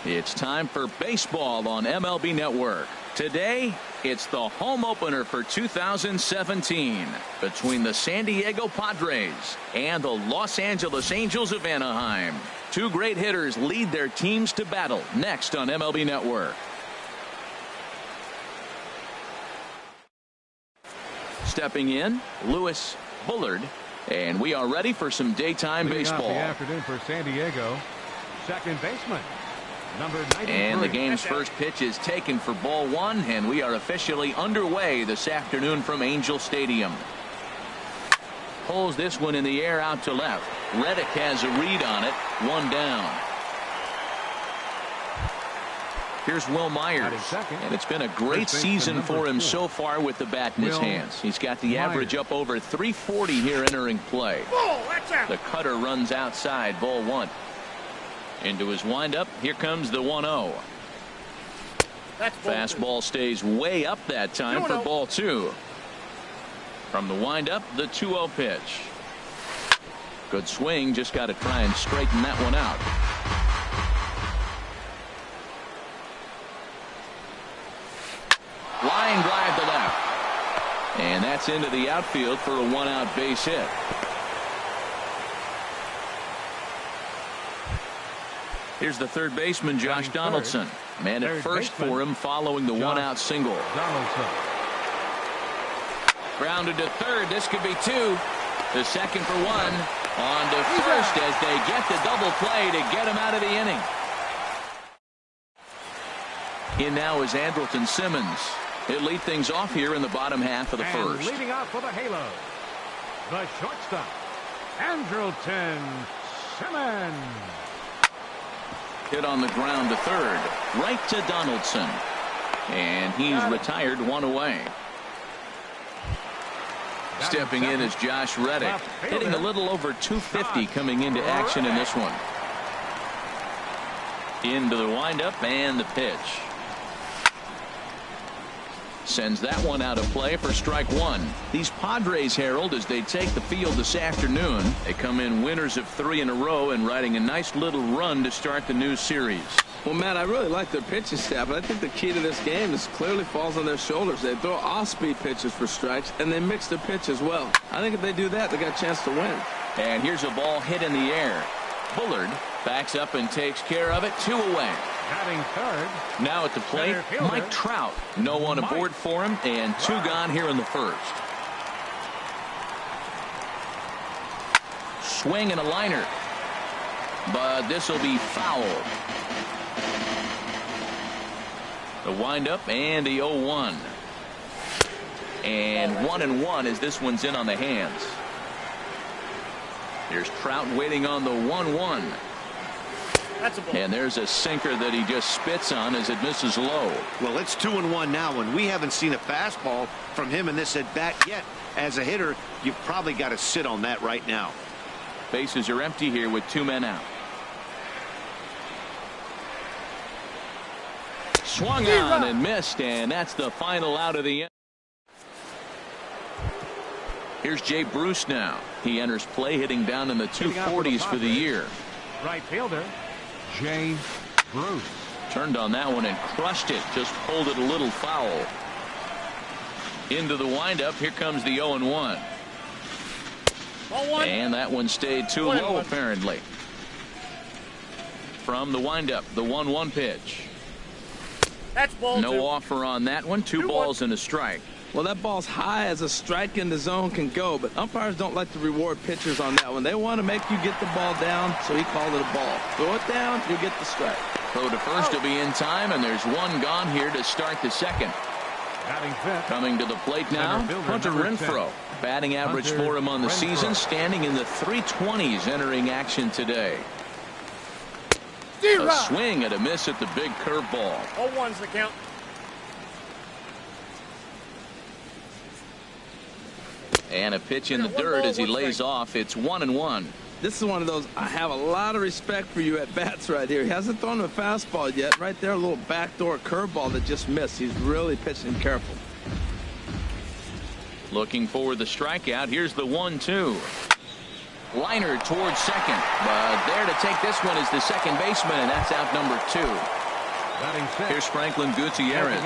It's time for baseball on MLB Network. Today, it's the home opener for 2017 between the San Diego Padres and the Los Angeles Angels of Anaheim. Two great hitters lead their teams to battle next on MLB Network. Stepping in, Lewis Bullard, and we are ready for some daytime baseball. The afternoon for San Diego, second baseman, number 93. And the game's first pitch is taken for ball one, and we are officially underway this afternoon from Angel Stadium. Pulls this one in the air out to left. Reddick has a read on it. One down. Here's Will Myers, and it's been a great season for him so far with the bat in his hands. He's got the average up over 340 here entering play. The cutter runs outside, ball one. Into his windup, here comes the 1-0. Fastball stays way up that time for ball two. From the windup, the 2-0 pitch. Good swing, just got to try and straighten that one out. Line drive to left. And that's into the outfield for a one-out base hit. Here's the third baseman, Josh Donaldson. Man at first for him following the one-out single. Grounded to third. This could be two. The second for one. On to first as they get the double play to get him out of the inning. In now is Andrelton Simmons. He'll lead things off here in the bottom half of the first. Leading off for the Halo, the shortstop, Andrelton Simmons. Hit on the ground to third, right to Donaldson, and he's retired, one away. Stepping in is Josh Reddick, hitting a little over 250 coming into action in this one. Into the windup and the pitch. Sends that one out of play for strike one. These Padres, Harold, as they take the field this afternoon, they come in winners of 3 in a row and riding a nice little run to start the new series. Well, Matt, I really like their pitching staff, but I think the key to this game is clearly falls on their shoulders. They throw off-speed pitches for strikes, and they mix the pitch as well. I think if they do that, they got a chance to win. And here's a ball hit in the air. Bullard backs up and takes care of it. 2 away. Batting third. Now at the plate, Mike Trout. No one aboard for him, and 2 gone here in the first. Swing and a liner. But this will be foul. The windup and the 0-1. And 1-1 as this one's in on the hands. Here's Trout waiting on the 1-1. And there's a sinker that he just spits on as it misses low. Well, it's 2-1 now, and we haven't seen a fastball from him in this at bat yet. As a hitter, you've probably got to sit on that right now. Bases are empty here with 2 men out. Swung on and missed, and that's the final out of the inning. Here's Jay Bruce now. He enters play hitting down in the 240s for the year. Right fielder, Jay Bruce. Turned on that one and crushed it. Just pulled it a little foul. Into the windup. Here comes the 0-1. And that one stayed too low apparently. From the windup, the 1-1 pitch. That's ball no 2. offer on that one. 2 balls and a strike. Well, that ball's high as a strike in the zone can go, but umpires don't like to reward pitchers on that one. They want to make you get the ball down, so he called it a ball. Throw it down, you get the strike. Throw to first to be in time, and there's 1 gone here to start the second. Coming to the plate now, Hunter Renfroe. Batting average for him on the season, standing in the 320s entering action today. A swing and a miss at the big curveball. 0-1's the count. And a pitch in the dirt as he lays off. It's 1-1. This is one of those, I have a lot of respect for you at bats right here. He hasn't thrown a fastball yet. Right there, a little backdoor curveball that just missed. He's really pitching careful. Looking for the strikeout. Here's the 1-2. Liner towards second. But there to take this one is the second baseman, and that's out number 2. Here's Franklin Gutierrez.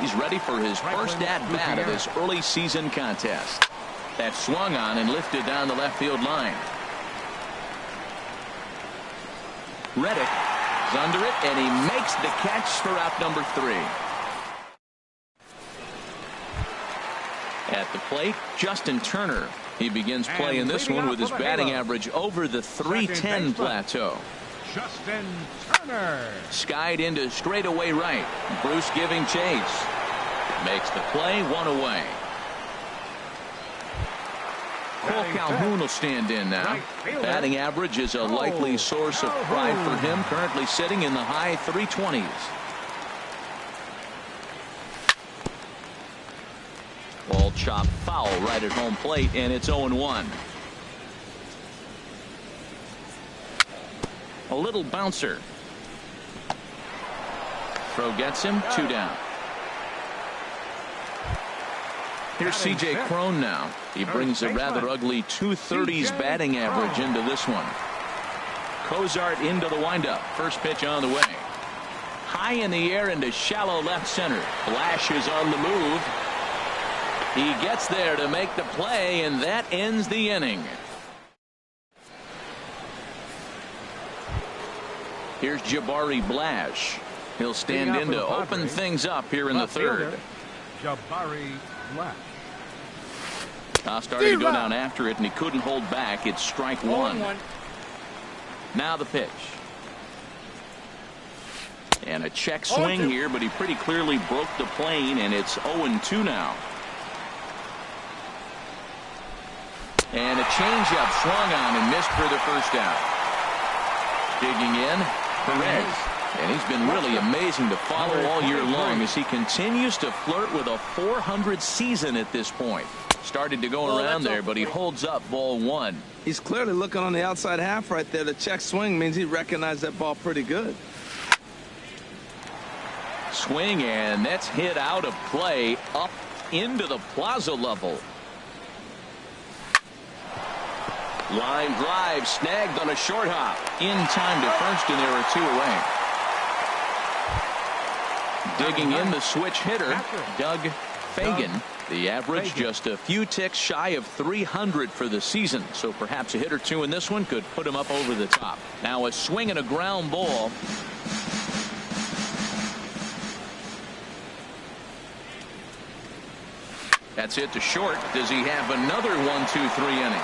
He's ready for his first at-bat of this early season contest. That swung on and lifted down the left field line. Reddick is under it, and he makes the catch for out number 3. At the plate, Justin Turner. He begins play in this one with his batting average over the .310 plateau. Justin Turner. Skied into straightaway right. Bruce giving chase. Makes the play, 1 away. Cole Calhoun will stand in now. Batting average is a likely source of pride for him, currently sitting in the high 320s. Ball chopped foul right at home plate, and it's 0-1. A little bouncer. Throw gets him, 2 down. Here's C.J. Cron now. He brings a rather ugly 230s batting average into this one. Cozart into the windup. First pitch on the way. High in the air into shallow left center. Flash is on the move. He gets there to make the play, and that ends the inning. Here's Jabari Blash. He'll stand in to open things up here in the third. Jabari Blash. Starting to go down after it, and he couldn't hold back. It's strike 1. Now the pitch. And a check swing here, but he pretty clearly broke the plane, and it's 0-2 now. And a changeup swung on and missed for the first out. Digging in, Perez. And he's been really amazing to follow all year long as he continues to flirt with a .400 season at this point. Started to go around there, but he holds up ball 1. He's clearly looking on the outside half right there. The check swing means he recognized that ball pretty good. Swing, and that's hit out of play up into the plaza level. Line drive snagged on a short hop. In time to first, and there are 2 away. Digging in the switch hitter, Doug Fagan. The average just a few ticks shy of 300 for the season. So perhaps a hit or 2 in this one could put him up over the top. Now a swing and a ground ball. That's it to short. Does he have another 1-2-3 inning?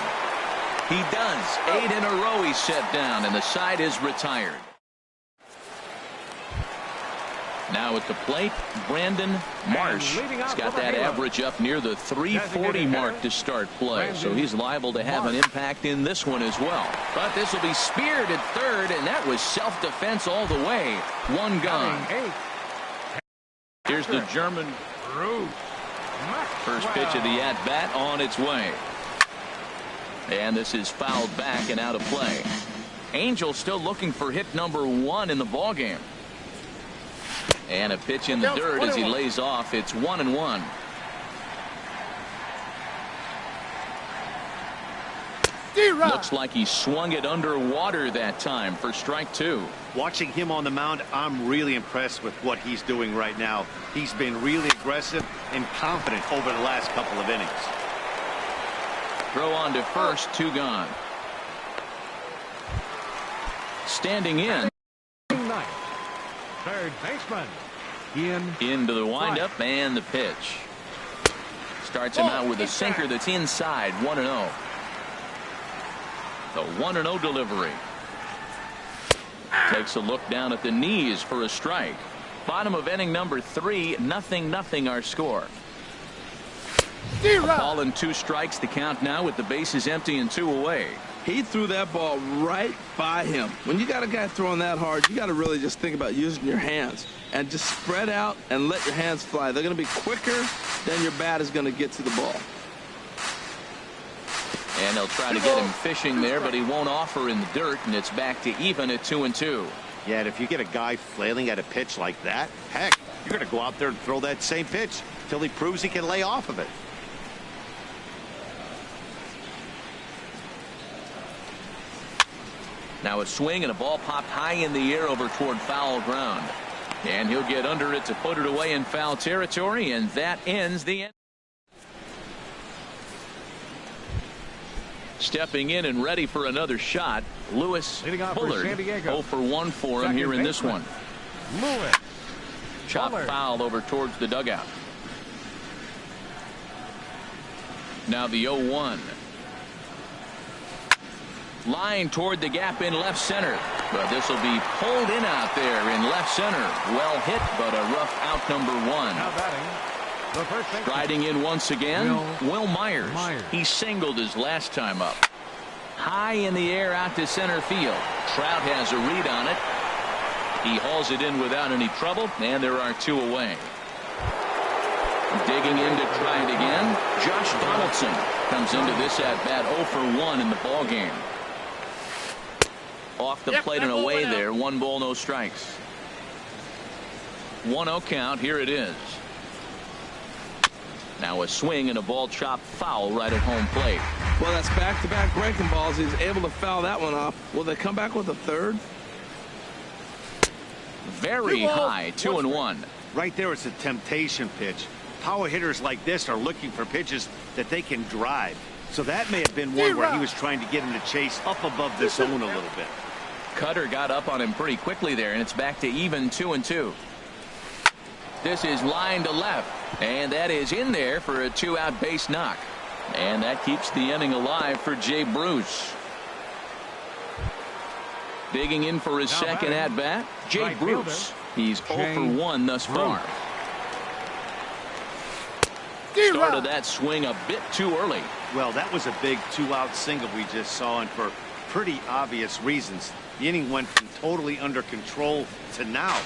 He does. 8 in a row he's set down, and the side is retired. Now at the plate, Brandon Marsh. He's got that average up near the 340 mark to start play, so he's liable to have an impact in this one as well. But this will be speared at third, and that was self-defense all the way. 1 gone. Here's the German. First pitch of the at-bat on its way. And this is fouled back and out of play. Angel still looking for hit number 1 in the ballgame. And a pitch in the dirt as he lays off. It's 1-1. Looks like he swung it underwater that time for strike 2. Watching him on the mound, I'm really impressed with what he's doing right now. He's been really aggressive and confident over the last couple of innings. Throw on to first, 2 gone. Standing in. Third baseman. Into the windup and the pitch. Starts him out with a sinker that's inside. 1-0. The 1-0 delivery. Takes a look down at the knees for a strike. Bottom of inning number 3. 0-0 our score. Ball and 2 strikes to count now with the bases empty and 2 away. He threw that ball right by him. When you got a guy throwing that hard, you got to really just think about using your hands and just spread out and let your hands fly. They're going to be quicker than your bat is going to get to the ball. And they'll try to get him fishing there, but he won't offer in the dirt, and it's back to even at 2-2. Yeah, and if you get a guy flailing at a pitch like that, heck, you're going to go out there and throw that same pitch till he proves he can lay off of it. Now a swing and a ball popped high in the air over toward foul ground. And he'll get under it to put it away in foul territory, and that ends the end. Stepping in and ready for another shot, Lewis Bullard. 0 for 1 for him here in this one. Lewis. Chop foul over towards the dugout. Now the 0-1. Line toward the gap in left center. But this will be pulled in out there in left center. Well hit, but a rough out number 1. Now batting, the first baseman. Riding in once again, Will Myers. He singled his last time up. High in the air out to center field. Trout has a read on it. He hauls it in without any trouble, and there are 2 away. Digging in to try it again, Josh Donaldson comes into this at bat 0 for 1 in the ball game. Off the plate and away there. 1 ball, no strikes. 1-0 count. Here it is. Now a swing and a ball chopped foul right at home plate. Well, that's back-to-back breaking balls. He's able to foul that one off. Will they come back with a third? Very high. 2-1. Right there, it's a temptation pitch. Power hitters like this are looking for pitches that they can drive. So that may have been one where he was trying to get him to chase up above the zone a little bit. Cutter got up on him pretty quickly there, and it's back to even 2-2. This is line to left, and that is in there for a 2-out base knock. And that keeps the inning alive for Jay Bruce. Digging in for his second at bat, Jay Bruce. He's 0 for 1 thus far. Started that swing a bit too early. Well, that was a big 2-out single we just saw, and for pretty obvious reasons. The inning went from totally under control to now.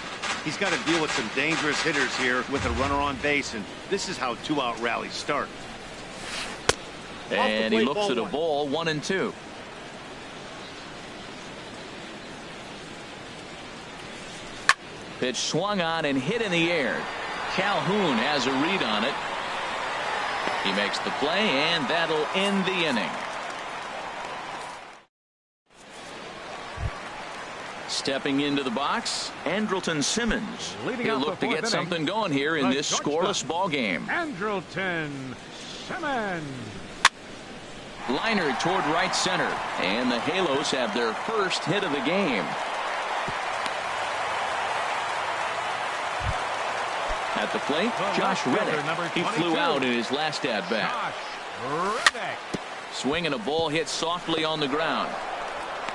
He's got to deal with some dangerous hitters here with a runner on base, and this is how 2-out rallies start. And he looks at a ball, 1-2. Pitch swung on and hit in the air. Calhoun has a read on it. He makes the play, and that'll end the inning. Stepping into the box, Andrelton Simmons. He'll look to get something going here in this scoreless ball game. Andrelton Simmons. Liner toward right center, and the Halos have their first hit of the game. At the plate, Josh Reddick. He flew out in his last at-bat. Swinging a ball hit softly on the ground.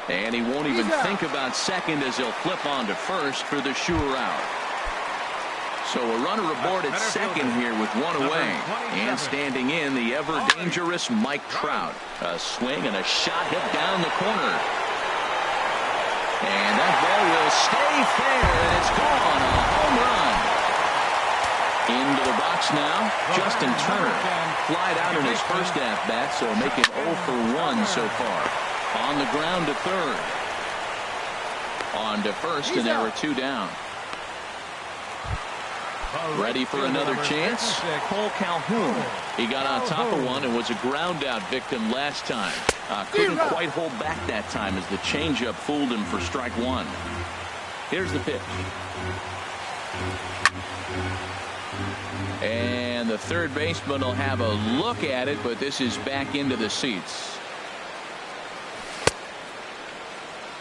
And he won't even think about second as he'll flip on to first for the sure out. So a runner aboard at second here with 1 away. And standing in, the ever-dangerous Mike Trout. A swing and a shot hit down the corner. And that ball will stay fair, and it's gone. A home run. Into the box now, Justin Turner. Flied out in his first at-bat, so make it 0 for 1 so far. On the ground to third. On to first, and there were 2 down. Ready for another chance? Cole Calhoun. He got on top of one and was a ground out victim last time. Couldn't quite hold back that time as the changeup fooled him for strike 1. Here's the pitch. And the third baseman will have a look at it, but this is back into the seats.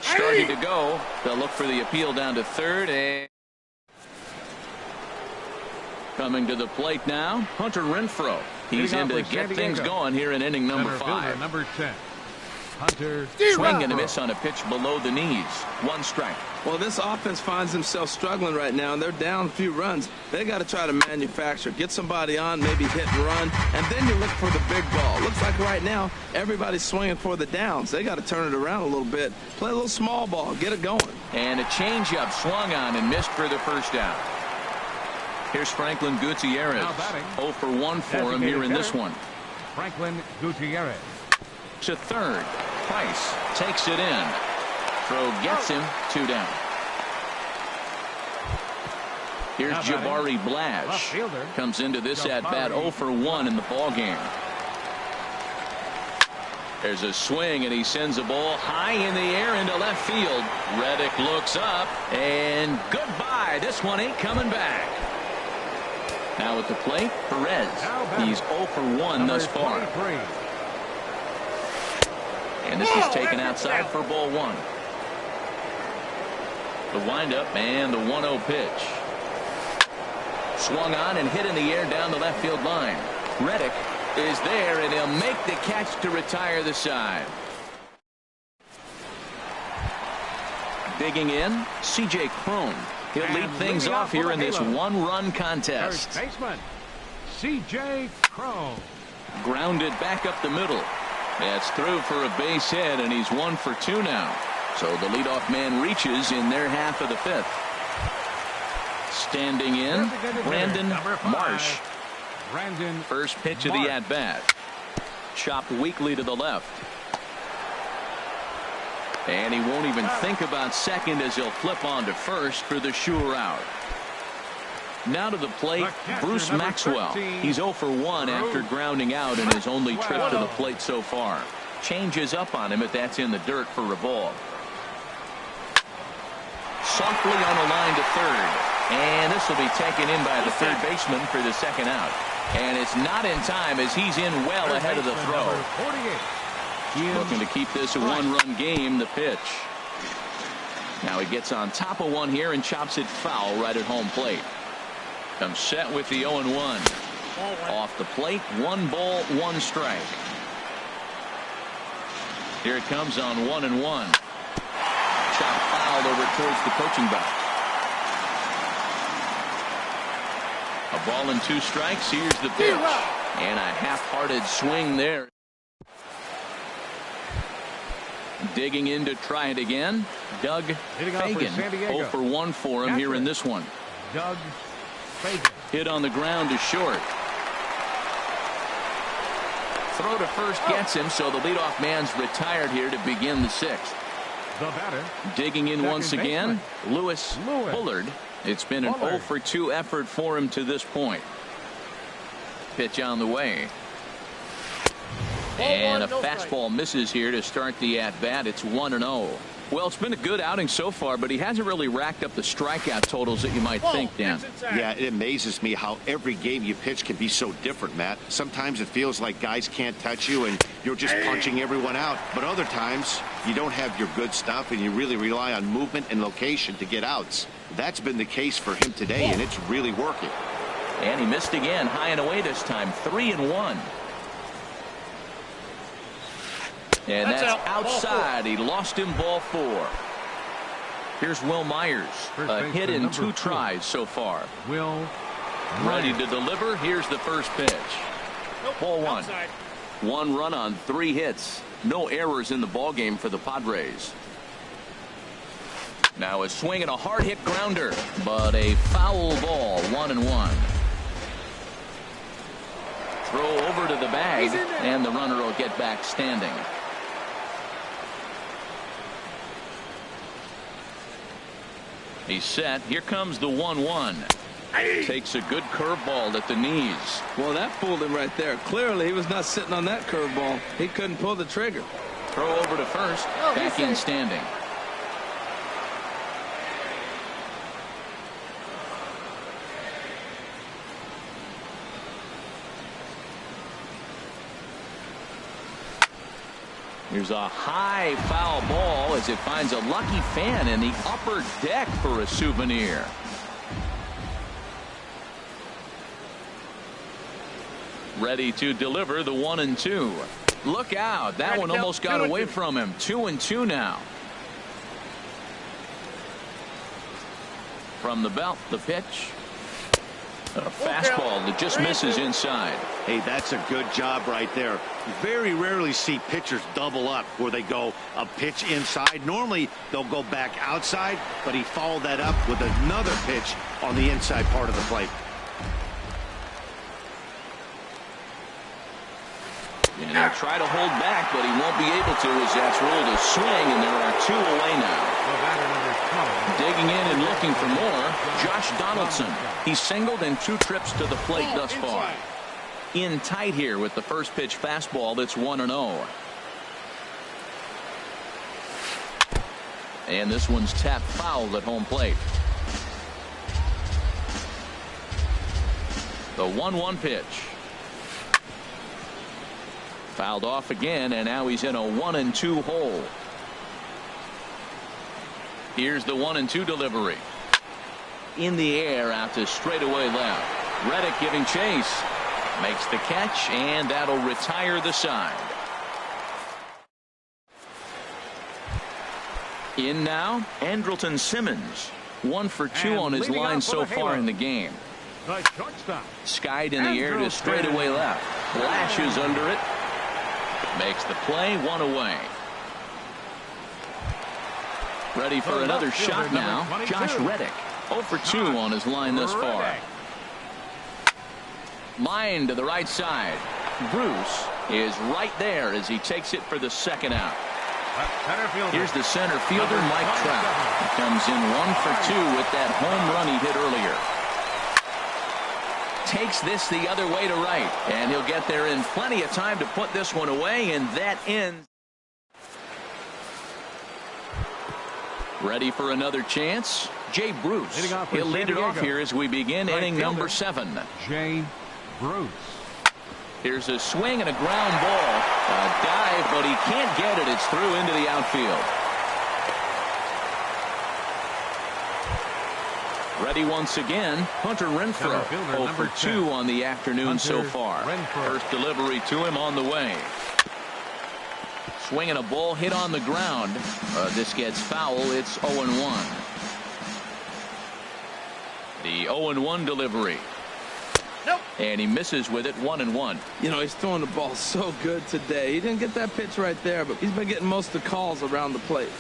Starting to go. They'll look for the appeal down to third. And coming to the plate now, Hunter Renfroe. He's in to get things going here in inning number 5. Number 10. Hunter. Swing and a miss on a pitch below the knees. 1 strike. Well, this offense finds themselves struggling right now, and they're down a few runs. They got to try to manufacture, get somebody on, maybe hit and run, and then you look for the big ball. Looks like right now everybody's swinging for the downs. They got to turn it around a little bit, play a little small ball, get it going. And a changeup swung on and missed for the first down. Here's Franklin Gutierrez. 0 for 1 for him here in this one. Franklin Gutierrez. To third. Price takes it in. Throw gets him. 2 down. Here's Jabari Blash. Comes into this at bat 0 for 1 in the ball game. There's a swing, and he sends the ball high in the air into left field. Reddick looks up, and goodbye. This one ain't coming back. Now at the plate, Perez. He's 0 for 1 thus far. 23. And this is taken outside for ball 1. The windup and the 1-0 pitch. Swung on and hit in the air down the left field line. Reddick is there, and he'll make the catch to retire the side. Digging in, C.J. Cron. He'll lead things off here in this one-run contest. First baseman, C.J. Cron. Grounded back up the middle. That's through for a base hit, and he's 1 for 2 now. So the leadoff man reaches in their half of the 5th. Standing in, Brandon Marsh. First pitch of the at-bat. Chopped weakly to the left. And he won't even think about second as he'll flip on to first for the sure out. Now to the plate, Bruce Maxwell. He's 0 for 1 after grounding out in his only trip to the plate so far. Changes up on him if that's in the dirt for a ball. Softly on the line to third. And this will be taken in by the third baseman for the second out. And it's not in time as he's in well ahead of the throw. Looking to keep this a one-run game, the pitch. Now he gets on top of one here and chops it foul right at home plate. Comes set with the 0-1. Off the plate, 1 ball, 1 strike. Here it comes on 1-1. Chop fouled over towards the coaching box. A ball and 2 strikes. Here's the pitch. And a half-hearted swing there. Digging in to try it again. Doug Fagan. 0 for 1 for him here in this one. Doug Fagan. Hit on the ground to short. Throw to first gets him, so the leadoff man's retired here to begin the 6th. The batter. Digging in once again, Lewis Bullard. It's been an 0 for 2 effort for him to this point. Pitch on the way. And a fastball misses here to start the at-bat. It's 1-0. Well, it's been a good outing so far, but he hasn't really racked up the strikeout totals that you might think, Dan. Yeah, it amazes me how every game you pitch can be so different, Matt. Sometimes it feels like guys can't touch you and you're just punching everyone out. But other times, you don't have your good stuff and you really rely on movement and location to get outs. That's been the case for him today, and it's really working. And he missed again, high and away this time, 3-1. And that's outside. He lost him, ball 4. Here's Will Myers. A hit in 2 tries so far. Will ready to deliver. Here's the first pitch. Ball 1. 1 run on 3 hits. No errors in the ballgame for the Padres. Now a swing and a hard hit grounder, but a foul ball. 1-1. Throw over to the bag, and the runner will get back standing. He's set. Here comes the 1-1. Takes a good curveball at the knees. Well, that fooled him right there. Clearly, he was not sitting on that curveball. He couldn't pull the trigger. Throw over to first. Back in standing. Here's a high foul ball as it finds a lucky fan in the upper deck for a souvenir. Ready to deliver the 1-2. Look out. That one almost got away from him. 2-2 now. From the belt, the pitch. A fastball that just misses inside. Hey, that's a good job right there. You very rarely see pitchers double up where they go a pitch inside. Normally, they'll go back outside, but he followed that up with another pitch on the inside part of the plate. And he'll try to hold back, but he won't be able to as that's rolled a swing, and there are 2 away now. Digging in and looking for more, Josh Donaldson. He's singled in 2 trips to the plate thus far. In tight here with the first pitch fastball. That's 1-0. And this one's tapped foul at home plate. The 1-1 pitch. Fouled off again, and now he's in a 1-2 hole. Here's the 1-2 delivery. In the air out to straightaway left. Reddick giving chase. Makes the catch, and that'll retire the side. In now, Andrelton Simmons. 1 for 2 on his line so far in the game. The shortstop. Skied in the air to straightaway left. Flashes under it. Makes the play, 1 away. Ready for another shot now. Josh Reddick. 0 for 2 on his line thus far. Line to the right side. Bruce is right there as he takes it for the second out. Here's the center fielder, Mike Trout. He comes in 1 for 2 with that home run he hit earlier. Takes this the other way to right, and he'll get there in plenty of time to put this one away, and that ends. Ready for another chance? Jay Bruce. He'll lead it off here as we begin inning number 7. Jay Bruce. Here's a swing and a ground ball. A dive, but he can't get it. It's through into the outfield. Ready once again, Hunter Renfroe. 0 for 2 on the afternoon so far. First delivery to him on the way. Swinging a ball hit on the ground. This gets foul. It's 0-1. The 0-1 delivery. Nope. And he misses with it, 1-1. You know, he's throwing the ball so good today. He didn't get that pitch right there, but he's been getting most of the calls around the plate.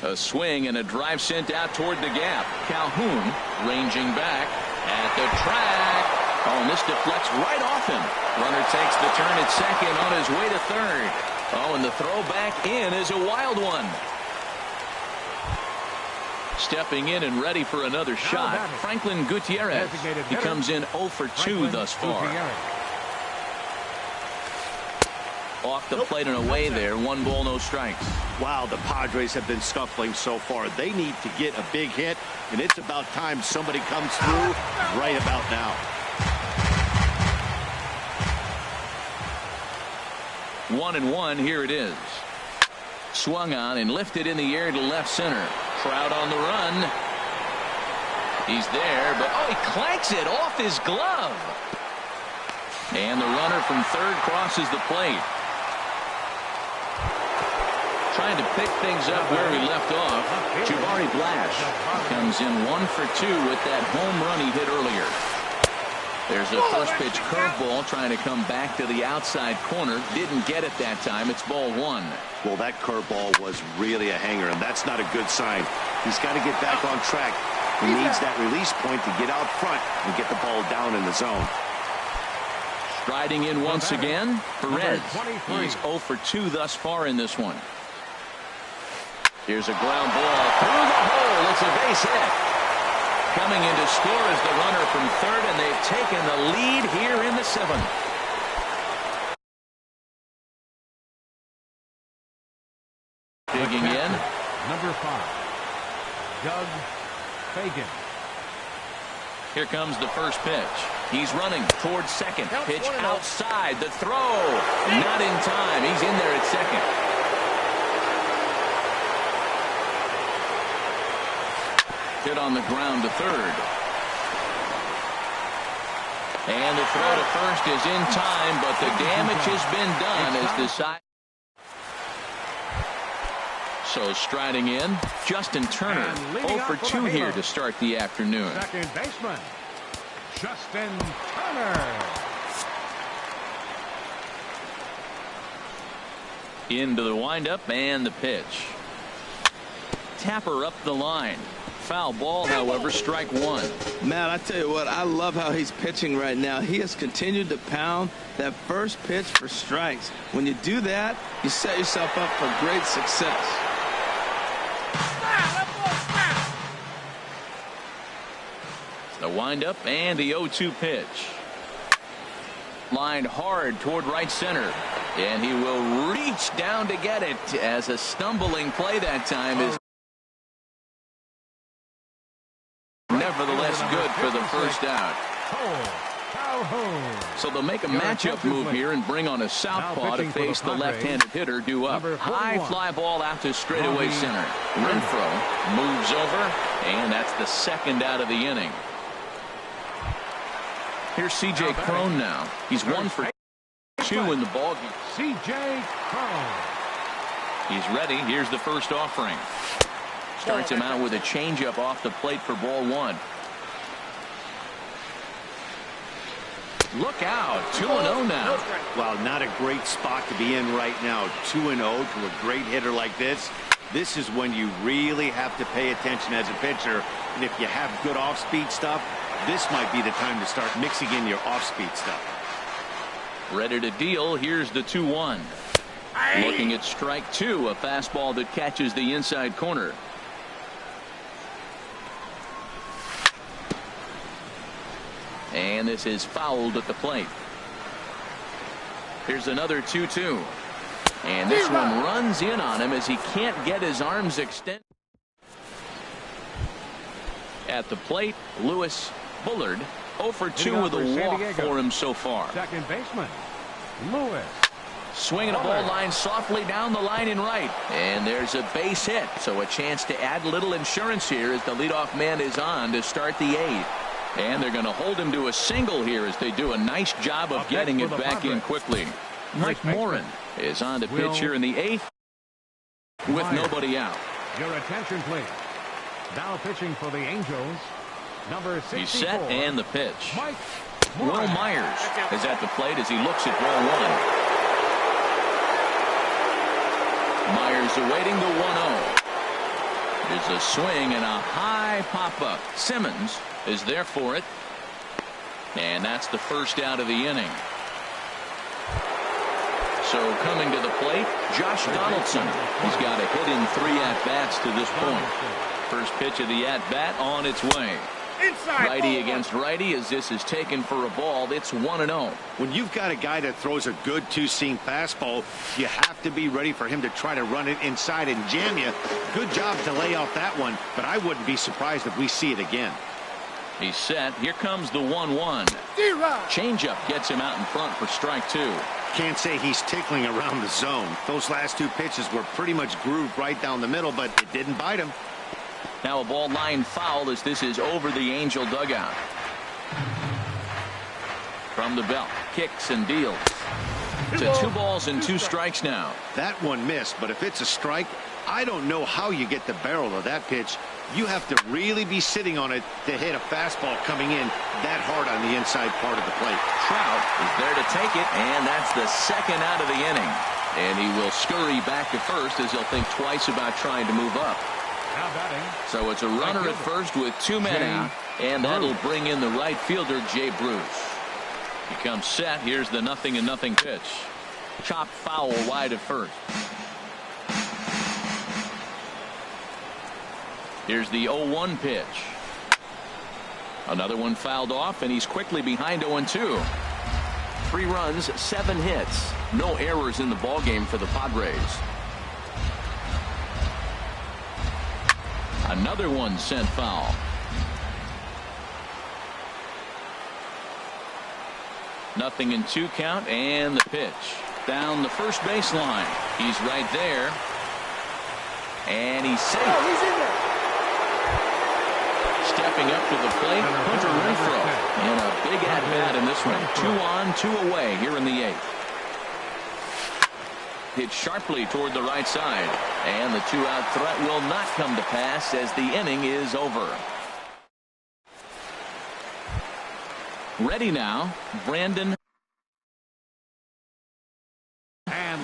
A swing and a drive sent out toward the gap. Calhoun ranging back at the track. Oh, and this deflects right off him. Runner takes the turn at second on his way to third. Oh, and the throw back in is a wild one. Stepping in and ready for another shot, Franklin Gutierrez. He comes in 0 for 2 thus far. Off the plate and away there. 1 ball, no strikes. Wow, the Padres have been scuffling so far. They need to get a big hit, and it's about time somebody comes through right about now. 1-1, here it is. Swung on and lifted in the air to left center. Trout on the run. He's there, but oh, he clanks it off his glove. And the runner from third crosses the plate. Trying to pick things up where he left off. Jabari Blash comes in 1 for 2 with that home run he hit earlier. There's a first pitch curveball trying to come back to the outside corner. Didn't get it that time. It's ball 1. Well, that curveball was really a hanger, and that's not a good sign. He's got to get back on track. He needs that release point to get out front and get the ball down in the zone. Striding in once again, Perez. He's 0 for 2 thus far in this one. Here's a ground ball through the hole. It's a base hit. Coming in to score is the runner from third, and they've taken the lead here in the 7th. Digging in. Number 5, Doug Fagan. Here comes the first pitch. He's running towards second. Pitch outside. The throw. Not in time. He's in there at second. Hit on the ground to third. And the throw to first is in time, but the damage has been done as the side. So striding in, Justin Turner, 0 for 2 here to start the afternoon. Second baseman, Justin Turner. Into the windup and the pitch. Tapper up the line. Foul ball, however, strike 1. Man, I tell you what, I love how he's pitching right now. He has continued to pound that first pitch for strikes. When you do that, you set yourself up for great success. The windup and the 0-2 pitch. Lined hard toward right center. And he will reach down to get it as a stumbling play that time is for the first out. So they'll make a matchup move here and bring on a southpaw to face the left-handed hitter due up. High fly ball out to straightaway center. Renfroe moves over, and that's the second out of the inning. Here's C.J. Cron now. He's 1 for 2 in the ballgame. C.J. Cron. He's ready. Here's the first offering. Starts him out with a changeup off the plate for ball 1. Look out, 2-0 now. Well, not a great spot to be in right now. 2-0 to a great hitter like this. This is when you really have to pay attention as a pitcher. And if you have good off-speed stuff, this might be the time to start mixing in your off-speed stuff. Ready to deal. Here's the 2-1. Looking at strike 2, a fastball that catches the inside corner. And this is fouled at the plate. Here's another 2-2. And this one runs in on him as he can't get his arms extended. At the plate, Lewis Bullard 0 for 2 with a walk for him so far. Second baseman, Lewis. Swinging a ball line softly down the line in right. And there's a base hit. So a chance to add a little insurance here as the leadoff man is on to start the 8th. And they're going to hold him to a single here as they do a nice job of getting it back in quickly. Mike Morin is on to pitch here in the 8th with nobody out. Your attention, please. Now pitching for the Angels, number 64. He's set and the pitch. Mike Will Myers is at the plate as he looks at ball 1. Myers awaiting the 1-0. There's a swing and a high pop-up. Simmons is there for it. And that's the first out of the inning. So coming to the plate, Josh Donaldson. He's got a hit in 3 at-bats to this point. First pitch of the at-bat on its way. Righty against righty as this is taken for a ball. It's 1-0. When you've got a guy that throws a good two-seam fastball, you have to be ready for him to try to run it inside and jam you. Good job to lay off that one, but I wouldn't be surprised if we see it again. He's set. Here comes the 1-1. Changeup gets him out in front for strike 2. Can't say he's tickling around the zone. Those last 2 pitches were pretty much grooved right down the middle, but it didn't bite him. Now a ball line foul as this is over the Angel dugout. From the belt, kicks and deals. To 2 balls and 2 strikes now. That one missed, but if it's a strike, I don't know how you get the barrel of that pitch. You have to really be sitting on it to hit a fastball coming in that hard on the inside part of the plate. Trout is there to take it, and that's the second out of the inning. And he will scurry back to first as he'll think twice about trying to move up. So it's a runner at first with 2 men out, and that'll bring in the right fielder, Jay Bruce. He comes set. Here's the 0-0 pitch. Chopped foul wide at first. Here's the 0-1 pitch. Another one fouled off, and he's quickly behind 0-2. 3 runs, 7 hits. No errors in the ballgame for the Padres. Another one sent foul. Nothing in 2 count, and the pitch. Down the first baseline. He's right there. And he's safe. Oh, he's in there. Stepping up to the plate, Hunter Renfroe. And a big at-bat in this one. 2 on, 2 away here in the 8th. Hit sharply toward the right side. And the 2-out threat will not come to pass as the inning is over. Ready now, Brandon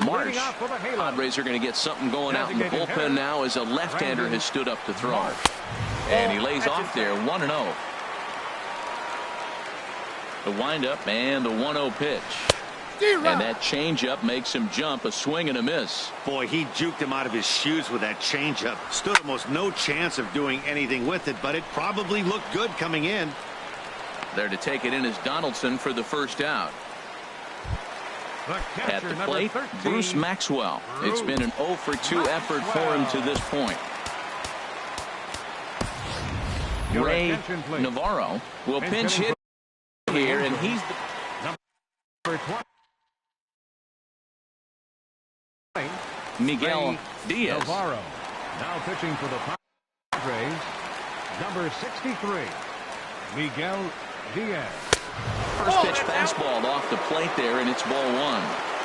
Marsh. Padres are going to get something going out in the bullpen now as a left-hander has stood up to throw. And he lays off there, 1-0. The windup and the 1-0 pitch. And that changeup makes him jump, a swing and a miss. Boy, he juked him out of his shoes with that changeup. Stood almost no chance of doing anything with it, but it probably looked good coming in. There to take it in is Donaldson for the first out. At the plate, Bruce Maxwell. It's been an 0 for 2 effort for him to this point. Your Ray attention, please. Navarro will pinch hit here, and he's the Number 20. Miguel Ray Diaz. Navarro. Now pitching for the Padres, number 63, Miguel Diaz. First pitch fastball off the plate there, and it's ball one.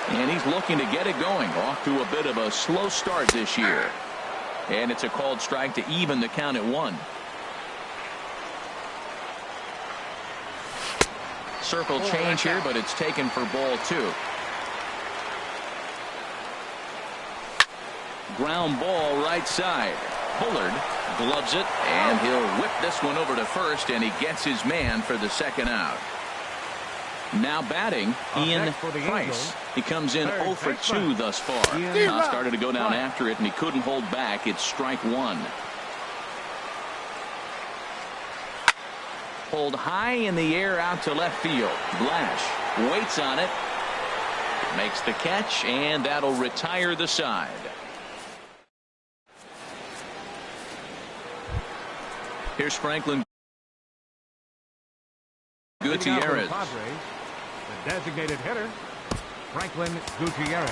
And he's looking to get it going. Off to a bit of a slow start this year. And it's a called strike to even the count at one. Circle change here, but it's taken for ball two. Ground ball right side. Bullard gloves it, and he'll whip this one over to first, and he gets his man for the second out. Now batting, Ian Price. He comes in 0 for 2 thus far. Now started to go down after it, and he couldn't hold back. It's strike one. Pulled high in the air out to left field. Blash waits on it. Makes the catch, and that'll retire the side. Here's Franklin Gutierrez. The designated hitter, Franklin Gutierrez.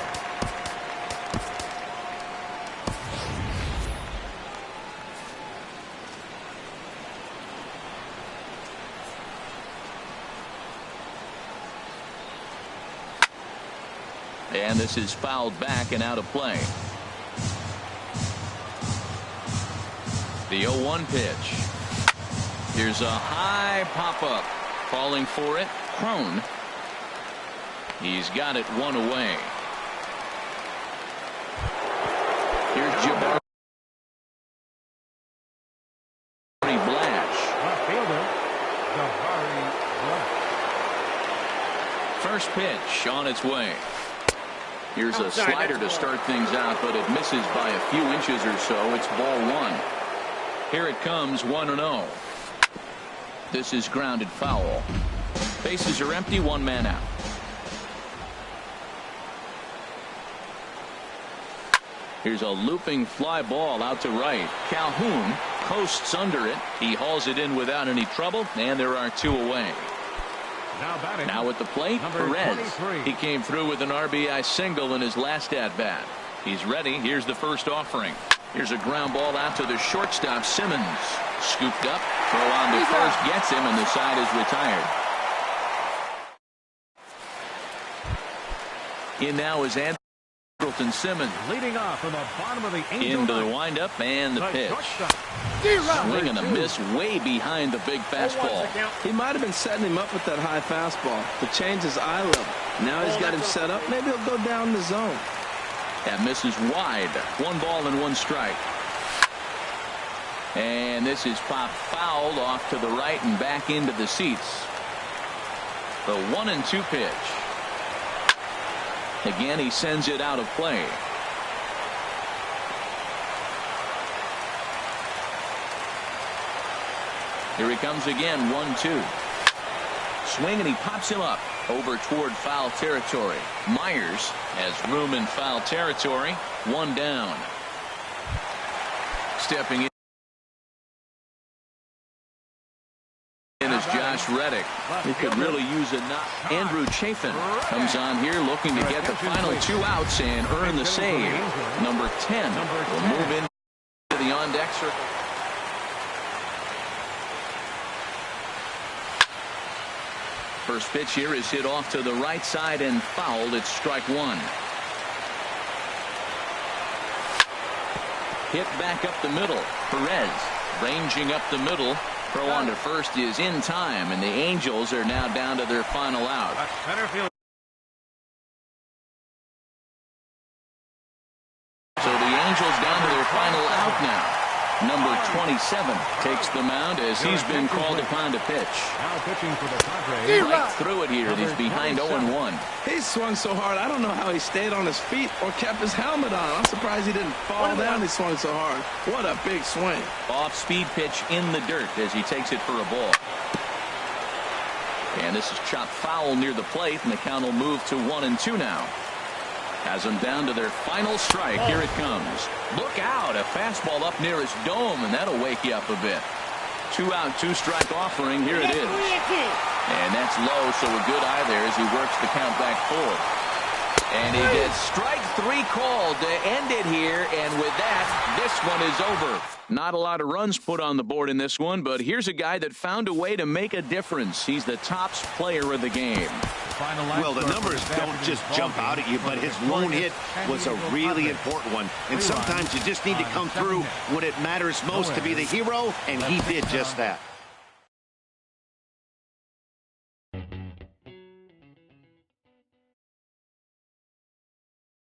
And this is fouled back and out of play. The 0-1 pitch. Here's a high pop-up. Falling for it, Crone. He's got it one away. Here's Jabari Blash. Left fielder, Jabari Blash. First pitch on its way. Here's a slider to start things out, but it misses by a few inches or so. It's ball one. Here it comes, 1-0. This is grounded foul. Bases are empty, one man out. Here's a looping fly ball out to right. Calhoun coasts under it. He hauls it in without any trouble, and there are two away. Now at the plate, Perez. He came through with an RBI single in his last at-bat. He's ready. Here's the first offering. Here's a ground ball out to the shortstop, Simmons. Scooped up, throw on to first, gets him, and the side is retired. In now is Andrelton Simmons. Leading off from the bottom of the Angel Into the ninth. windup and the pitch. Shortstop. Swing and a miss way behind the big fastball. He might have been setting him up with that high fastball to change his eye level. Now he's got him set up. Maybe he'll go down the zone. That misses wide. 1 ball and 1 strike. And this is popped fouled off to the right and back into the seats. The 1-2 pitch. Again, he sends it out of play. Here he comes again, 1-2. Swing, and he pops him up over toward foul territory. Myers has room in foul territory. 1 down. Stepping in is Josh Reddick. He could really use a knock. Andrew Chafin comes on here looking to get the final 2 outs and earn the save. Number 10 will move into the on-deck circle. First pitch here is hit off to the right side and fouled. It's strike 1. Hit back up the middle. Perez ranging up the middle. Throw on to first is in time, and the Angels are now down to their final out. Center field. So the Angels down to their final out now. Number 27 takes the mound as he's been called upon to pitch. Now pitching for the Padres. Right through it here, and he's behind 0-1. He swung so hard, I don't know how he stayed on his feet or kept his helmet on. I'm surprised he didn't fall down. He swung so hard. What a big swing. Off-speed pitch in the dirt as he takes it for a ball. And this is chopped foul near the plate, and the count will move to 1-2 now. Has them down to their final strike. Here it comes. Look out. A fastball up near his dome, and that'll wake you up a bit. 2-out, 2-strike offering. Here it is. And that's low, so a good eye there as he works the count back forward. And he gets strike 3 called to end it here, and with that, this one is over. Not a lot of runs put on the board in this one, but here's a guy that found a way to make a difference. He's the tops player of the game. Well, the numbers don't just jump out at you, but his lone hit was a really important one. And sometimes you just need to come through when it matters most to be the hero, and he did just that.